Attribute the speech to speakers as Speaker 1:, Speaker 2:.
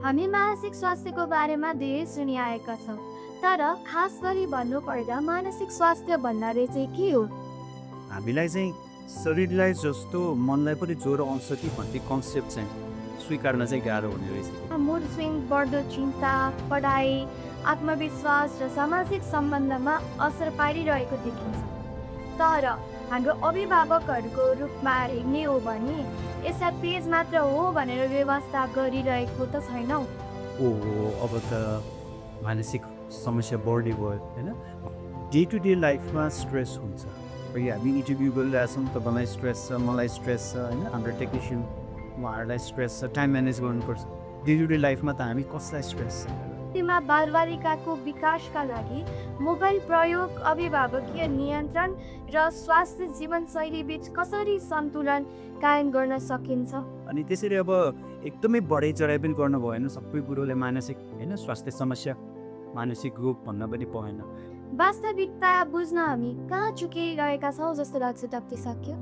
Speaker 1: हामी मानसिक स्वास्थ्यको बारेमा धेरै सुनिआएका छौँ, तर खास गरी भन्नुपर्दा मानसिक स्वास्थ्य भन्नाले चाहिँ के हो?
Speaker 2: हामीलाई चाहिँ शरीरलाई जस्तो मनलाई पनि ज्वरो आउँछ कि भन्ने कन्सेप्ट चाहिँ स्वीकार्न चाहिँ गाह्रो हुने रहेछ।
Speaker 1: मुड स्विङ, बढ्दो चिन्ता, पढाइ, आत्मविश्वास र सामाजिक सम्बन्धमा असर पारिरहेको देखिन्छ। तर हाम्रो अभिभावकहरूको रूपमा हेर्ने हो भने यसलाई पेज मात्र हो भनेर व्यवस्था गरिरहेको त छैनौँ।
Speaker 2: ओहो, अब त मानसिक समस्या बढ्ने भयो होइन। डे टु डे लाइफमा स्ट्रेस हुन्छ। अहिले हामी इन्टरभ्यू गरिरहेछौँ, तपाईँलाई स्ट्रेस छ, मलाई स्ट्रेस छ होइन, हाम्रो टेक्निसियन उहाँहरूलाई स्ट्रेस छ, टाइम म्यानेज गर्नुपर्छ। डे टु डे लाइफमा त हामी कसलाई स्ट्रेस छ?
Speaker 1: मा बालबालिकाको विकासका लागि मोबाइल प्रयोग, अभिभावकीय नियन्त्रण र स्वास्थ्य जीवनशैली बीच कसरी सन्तुलन कायम गर्न सकिन्छ?
Speaker 2: अनि त्यसरी अब एकदमै बढाइ चढाइ पनि गर्नु भएन, सबै कुरोले मानसिक होइन स्वास्थ्य समस्या, मानसिक रोग भन्न पनि पाएन।
Speaker 1: वास्तविकता बुझ्न हामी कहाँ चुकिरहेका छौँ जस्तो लाग्छ? तपाईँ सक्यो